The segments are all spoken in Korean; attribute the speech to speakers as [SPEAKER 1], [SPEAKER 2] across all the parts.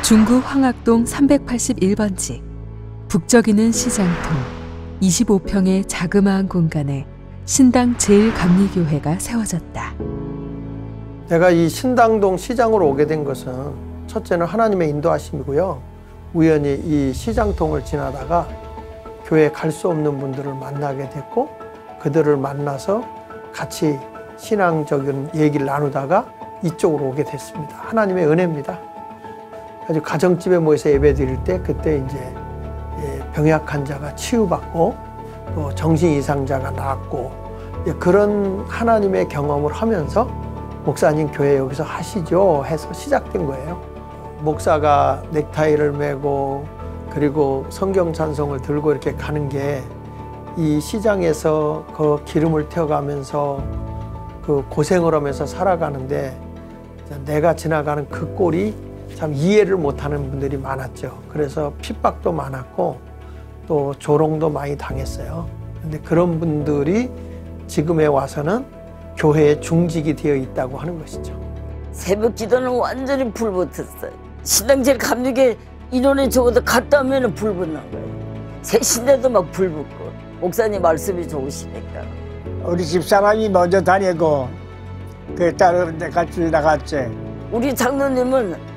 [SPEAKER 1] 중구 황학동 381번지 북적이는 시장통 25평의 자그마한 공간에 신당 제1감리교회가 세워졌다.
[SPEAKER 2] 내가 이 신당동 시장으로 오게 된 것은 첫째는 하나님의 인도하심이고요. 우연히 이 시장통을 지나다가 교회에 갈 수 없는 분들을 만나게 됐고 그들을 만나서 같이 신앙적인 얘기를 나누다가 이쪽으로 오게 됐습니다. 하나님의 은혜입니다. 아주 가정집에 모여서 예배 드릴 때 그때 이제 병약 환자가 치유받고 또 정신 이상자가 나았고 그런 하나님의 경험을 하면서 목사님 교회 여기서 하시죠 해서 시작된 거예요. 목사가 넥타이를 메고 그리고 성경 찬송을 들고 이렇게 가는 게 이 시장에서 그 기름을 태워가면서 그 고생을 하면서 살아가는데 내가 지나가는 그 꼴이 참 이해를 못하는 분들이 많았죠. 그래서 핍박도 많았고 또 조롱도 많이 당했어요. 근데 그런 분들이 지금에 와서는 교회에 중직이 되어 있다고 하는 것이죠.
[SPEAKER 3] 새벽 기도는 완전히 불붙었어요. 신당제일 감리교회 인원이 적어도 갔다 오면 불 붙는 거예요. 셋인데도 막 불 붙고 목사님 말씀이 좋으시니까.
[SPEAKER 4] 우리 집사람이 먼저 다니고 그 딸은 같이 나갔지.
[SPEAKER 3] 우리 장로님은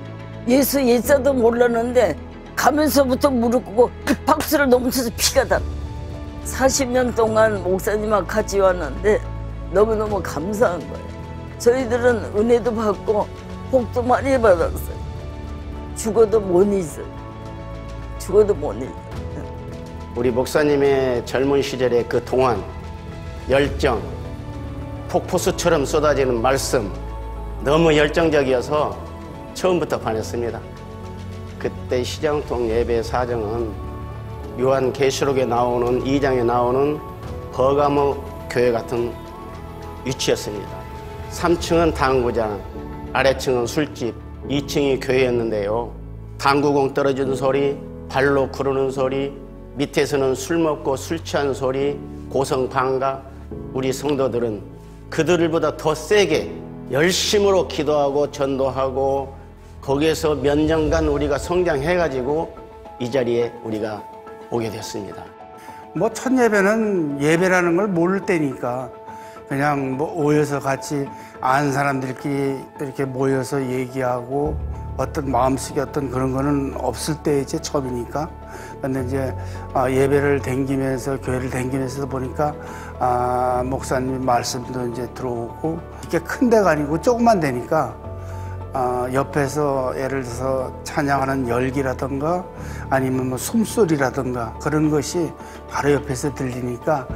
[SPEAKER 3] 예수 예자도 몰랐는데 가면서부터 무릎 꿇고 박수를 넘쳐서 피가 나. 40년 동안 목사님하고 같이 왔는데 너무너무 감사한 거예요. 저희들은 은혜도 받고 복도 많이 받았어요. 죽어도 못 잊어요. 죽어도 못 잊어요.
[SPEAKER 5] 우리 목사님의 젊은 시절의 그 동안, 열정, 폭포수처럼 쏟아지는 말씀, 너무 열정적이어서 처음부터 반했습니다. 그때 시장통 예배 사정은 요한계시록에 나오는 2장에 나오는 버가모 교회 같은 위치였습니다. 3층은 당구장, 아래층은 술집, 2층이 교회였는데요. 당구공 떨어지는 소리, 발로 구르는 소리, 밑에서는 술 먹고 술 취한 소리, 고성방가. 우리 성도들은 그들보다 더 세게 열심으로 기도하고 전도하고 거기에서 몇 년간 우리가 성장해가지고 이 자리에 우리가 오게 됐습니다.
[SPEAKER 4] 뭐 첫 예배는 예배라는 걸 모를 때니까 그냥 뭐 모여서 같이 아는 사람들끼리 이렇게 모여서 얘기하고 어떤 마음속에 어떤 그런 거는 없을 때 이제 처음이니까. 근데 이제 예배를 댕기면서 교회를 댕기면서 보니까 목사님 말씀도 이제 들어오고 이렇게 큰 데가 아니고 조그만 데니까 옆에서 예를 들어서 찬양하는 열기라든가 아니면 뭐 숨소리라든가 그런 것이 바로 옆에서 들리니까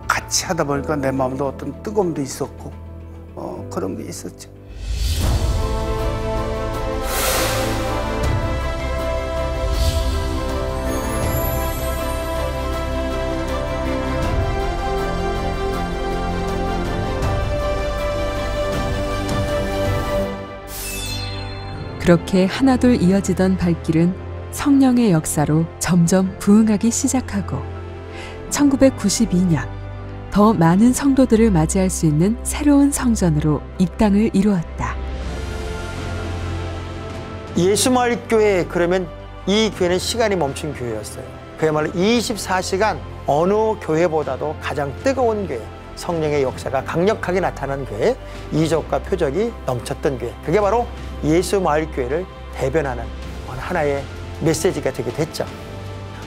[SPEAKER 4] 같이 하다 보니까 내 마음도 어떤 뜨거움도 있었고 그런 게 있었죠.
[SPEAKER 1] 그렇게 하나둘 이어지던 발길은 성령의 역사로 점점 부흥하기 시작하고 1992년 더 많은 성도들을 맞이할 수 있는 새로운 성전으로 입당을 이루었다.
[SPEAKER 2] 예수마을교회 그러면 이 교회는 시간이 멈춘 교회였어요. 그야말로 24시간 어느 교회보다도 가장 뜨거운 교회, 성령의 역사가 강력하게 나타난 교회, 이적과 표적이 넘쳤던 교회. 그게 바로 예수마을교회를 대변하는 하나의 메시지가 되게 됐죠.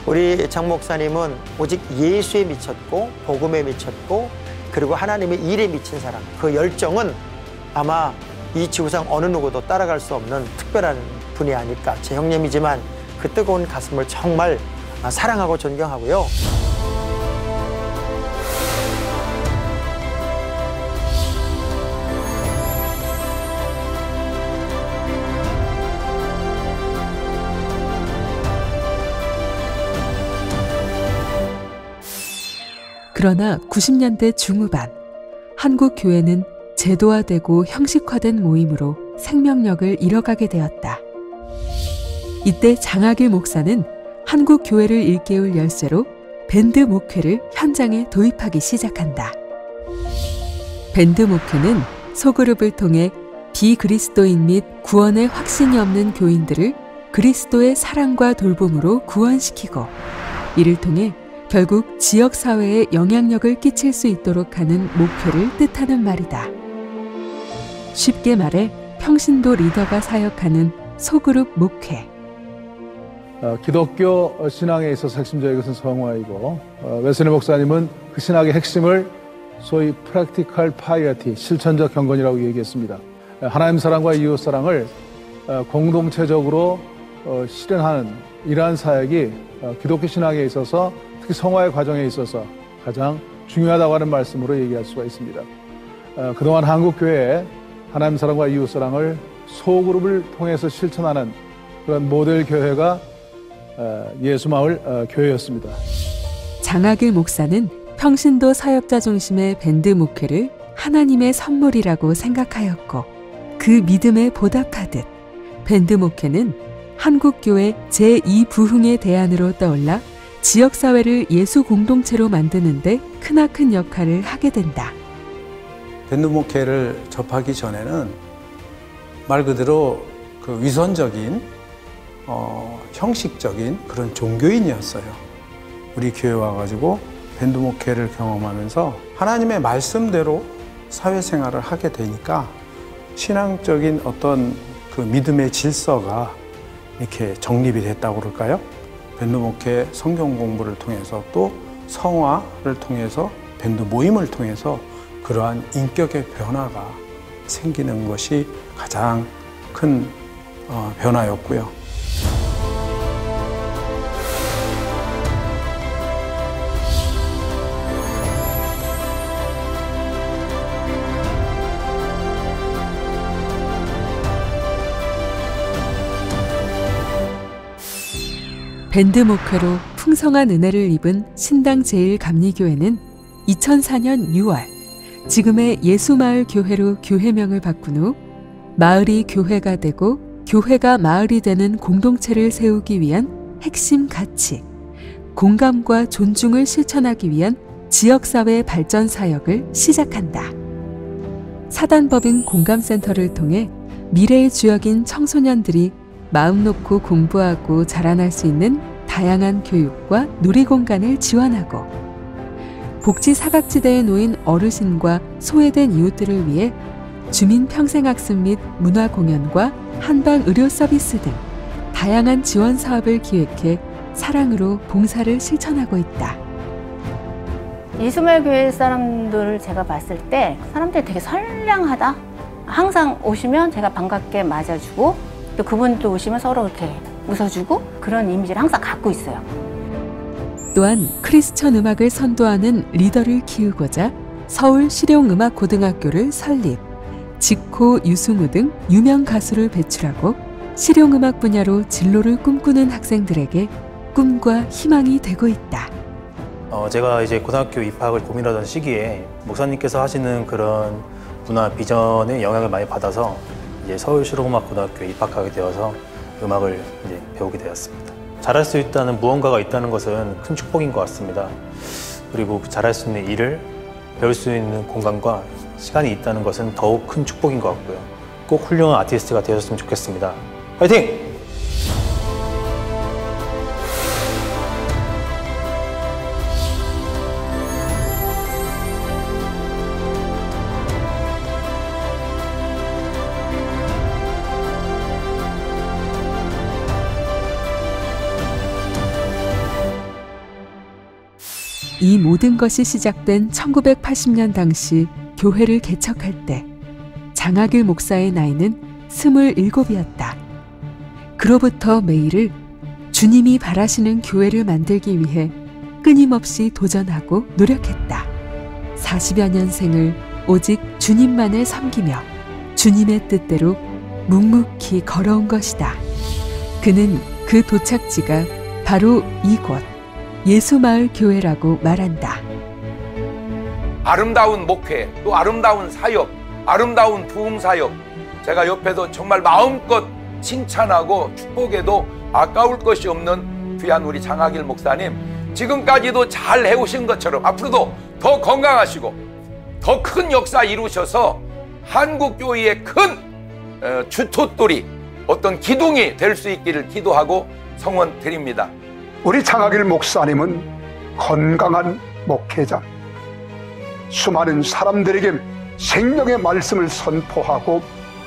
[SPEAKER 2] 우리 장 목사님은 오직 예수에 미쳤고 복음에 미쳤고 그리고 하나님의 일에 미친 사람, 그 열정은 아마 이 지구상 어느 누구도 따라갈 수 없는 특별한 분이 아닐까. 제 형님이지만 그 뜨거운 가슴을 정말 사랑하고 존경하고요.
[SPEAKER 1] 그러나 90년대 중후반 한국 교회는 제도화되고 형식화된 모임으로 생명력을 잃어가게 되었다. 이때 장학일 목사는 한국 교회를 일깨울 열쇠로 밴드 목회를 현장에 도입하기 시작한다. 밴드 목회는 소그룹을 통해 비그리스도인 및 구원의 확신이 없는 교인들을 그리스도의 사랑과 돌봄으로 구원시키고 이를 통해 결국 지역사회에 영향력을 끼칠 수 있도록 하는 목회를 뜻하는 말이다. 쉽게 말해 평신도 리더가 사역하는 소그룹 목회.
[SPEAKER 6] 기독교 신앙에 있어서 핵심적인 것은 성화이고 웨슬리 목사님은 그 신학의 핵심을 소위 practical piety, 실천적 경건이라고 얘기했습니다. 하나님 사랑과 이웃 사랑을 공동체적으로 실현하는 이러한 사역이 기독교 신앙에 있어서 특히 성화의 과정에 있어서 가장 중요하다고 하는 말씀으로 얘기할 수가 있습니다. 그동안 한국교회에 하나님 사랑과 이웃 사랑을 소그룹을 통해서 실천하는 그런 모델 교회가 예수마을 교회였습니다.
[SPEAKER 1] 장학일 목사는 평신도 사역자 중심의 밴드 목회를 하나님의 선물이라고 생각하였고 그 믿음에 보답하듯 밴드 목회는 한국교회 제2부흥의 대안으로 떠올라 지역사회를 예수 공동체로 만드는 데 크나큰 역할을 하게 된다.
[SPEAKER 7] 밴드 목회를 접하기 전에는 말 그대로 그 위선적인 형식적인 그런 종교인이었어요. 우리 교회 와가지고 밴드 목회를 경험하면서 하나님의 말씀대로 사회생활을 하게 되니까 신앙적인 어떤 그 믿음의 질서가 이렇게 정립이 됐다고 그럴까요? 밴드 목회 성경 공부를 통해서 또 성화를 통해서 밴드 모임을 통해서 그러한 인격의 변화가 생기는 것이 가장 큰 변화였고요.
[SPEAKER 1] 밴드 목회로 풍성한 은혜를 입은 신당 제1감리교회는 2004년 6월 지금의 예수마을 교회로 교회명을 바꾼 후 마을이 교회가 되고 교회가 마을이 되는 공동체를 세우기 위한 핵심 가치, 공감과 존중을 실천하기 위한 지역사회 발전 사역을 시작한다. 사단법인 공감센터를 통해 미래의 주역인 청소년들이 마음 놓고 공부하고 자라날 수 있는 다양한 교육과 누리공간을 지원하고 복지 사각지대에 놓인 어르신과 소외된 이웃들을 위해 주민평생학습 및 문화공연과 한방의료 서비스 등 다양한 지원 사업을 기획해 사랑으로 봉사를 실천하고 있다.
[SPEAKER 8] 예수마을 교회 사람들을 제가 봤을 때 사람들이 되게 선량하다. 항상 오시면 제가 반갑게 맞아주고 또 그분도 오시면 서로 이렇게 웃어주고 그런 이미지를 항상 갖고 있어요.
[SPEAKER 1] 또한 크리스천 음악을 선도하는 리더를 키우고자 서울 실용음악고등학교를 설립, 지코, 유승우 등 유명 가수를 배출하고 실용음악 분야로 진로를 꿈꾸는 학생들에게 꿈과 희망이 되고 있다.
[SPEAKER 9] 제가 이제 고등학교 입학을 고민하던 시기에 목사님께서 하시는 그런 문화 비전의 영향을 많이 받아서 이제 서울 실용음악고등학교에 입학하게 되어서 음악을 이제 배우게 되었습니다. 잘할 수 있다는 무언가가 있다는 것은 큰 축복인 것 같습니다. 그리고 잘할 수 있는 일을 배울 수 있는 공간과 시간이 있다는 것은 더욱 큰 축복인 것 같고요. 꼭 훌륭한 아티스트가 되셨으면 좋겠습니다. 화이팅!
[SPEAKER 1] 이 모든 것이 시작된 1980년 당시 교회를 개척할 때 장학일 목사의 나이는 27이었다. 그로부터 매일을 주님이 바라시는 교회를 만들기 위해 끊임없이 도전하고 노력했다. 40여 년 생을 오직 주님만을 섬기며 주님의 뜻대로 묵묵히 걸어온 것이다. 그는 그 도착지가 바로 이곳 예수마을 교회라고 말한다.
[SPEAKER 10] 아름다운 목회, 또 아름다운 사역, 아름다운 부흥사역, 제가 옆에서 정말 마음껏 칭찬하고 축복해도 아까울 것이 없는 귀한 우리 장학일 목사님, 지금까지도 잘 해오신 것처럼 앞으로도 더 건강하시고 더 큰 역사 이루셔서 한국교회의 큰 주토돌이, 어떤 기둥이 될 수 있기를 기도하고 성원 드립니다.
[SPEAKER 11] 우리 장학일 목사님은 건강한 목회자, 수많은 사람들에게 생명의 말씀을 선포하고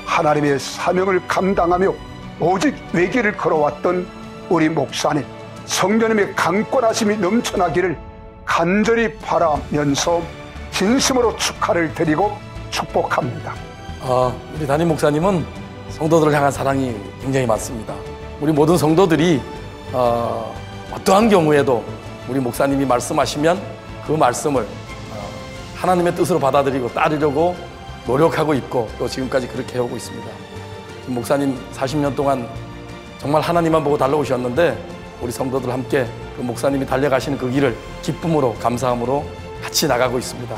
[SPEAKER 11] 하나님의 사명을 감당하며 오직 외길을 걸어왔던 우리 목사님, 성령님의 강권하심이 넘쳐나기를 간절히 바라면서 진심으로 축하를 드리고 축복합니다.
[SPEAKER 12] 우리 담임 목사님은 성도들을 향한 사랑이 굉장히 많습니다. 우리 모든 성도들이 어떠한 경우에도 우리 목사님이 말씀하시면 그 말씀을 하나님의 뜻으로 받아들이고 따르려고 노력하고 있고 또 지금까지 그렇게 해오고 있습니다. 목사님 40년 동안 정말 하나님만 보고 달려오셨는데 우리 성도들 함께 그 목사님이 달려가시는 그 길을 기쁨으로 감사함으로 같이 나가고 있습니다.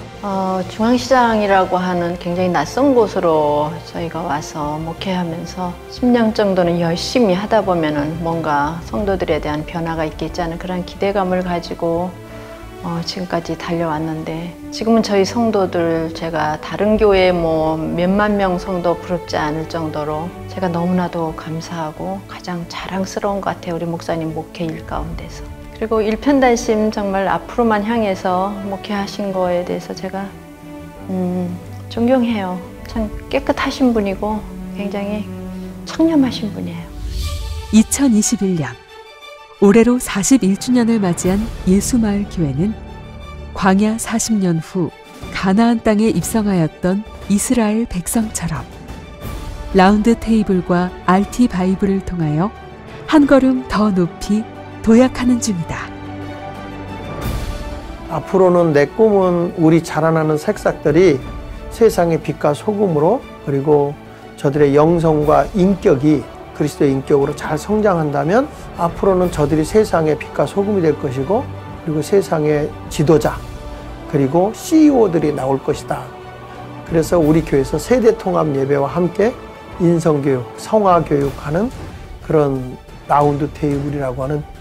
[SPEAKER 13] 중앙시장이라고 하는 굉장히 낯선 곳으로 저희가 와서 목회하면서 10년 정도는 열심히 하다 보면은 뭔가 성도들에 대한 변화가 있겠지 않은 그런 기대감을 가지고 지금까지 달려왔는데, 지금은 저희 성도들 제가 다른 교회 뭐 몇만 명 성도 부럽지 않을 정도로 제가 너무나도 감사하고 가장 자랑스러운 것 같아요. 우리 목사님 목회 일 가운데서. 그리고 일편단심 정말 앞으로만 향해서 목회하신 거에 대해서 제가 존경해요. 참 깨끗하신 분이고 굉장히 청렴하신 분이에요.
[SPEAKER 1] 2021년 올해로 41주년을 맞이한 예수마을교회는 광야 40년 후 가나안 땅에 입성하였던 이스라엘 백성처럼 라운드 테이블과 RT 바이블을 통하여 한 걸음 더 높이 도약하는 중이다.
[SPEAKER 2] 앞으로는 내 꿈은 우리 자라나는 새싹들이 세상의 빛과 소금으로, 그리고 저들의 영성과 인격이 그리스도의 인격으로 잘 성장한다면 앞으로는 저들이 세상의 빛과 소금이 될 것이고, 그리고 세상의 지도자, 그리고 CEO들이 나올 것이다. 그래서 우리 교회에서 세대 통합 예배와 함께 인성교육, 성화교육하는 그런 라운드 테이블이라고 하는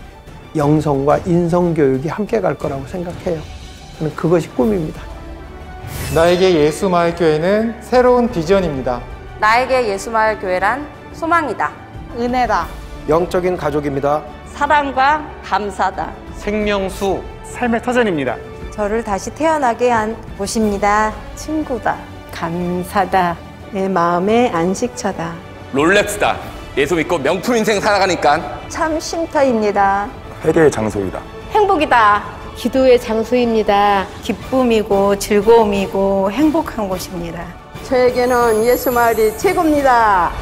[SPEAKER 2] 영성과 인성교육이 함께 갈 거라고 생각해요. 저는 그것이 꿈입니다.
[SPEAKER 14] 나에게 예수마을교회는 새로운 비전입니다.
[SPEAKER 15] 나에게 예수마을교회란 소망이다.
[SPEAKER 16] 은혜다.
[SPEAKER 17] 영적인 가족입니다.
[SPEAKER 3] 사랑과 감사다.
[SPEAKER 18] 생명수, 삶의 터전입니다.
[SPEAKER 19] 저를 다시 태어나게 한 곳입니다.
[SPEAKER 16] 친구다. 감사다. 내 마음의 안식처다.
[SPEAKER 18] 롤렉스다. 예수 믿고 명품 인생 살아가니까.
[SPEAKER 19] 참 쉼터입니다.
[SPEAKER 17] 회개의 장소이다.
[SPEAKER 16] 행복이다.
[SPEAKER 19] 기도의 장소입니다.
[SPEAKER 16] 기쁨이고 즐거움이고 행복한 곳입니다.
[SPEAKER 20] 저에게는 예수마을이 최고입니다.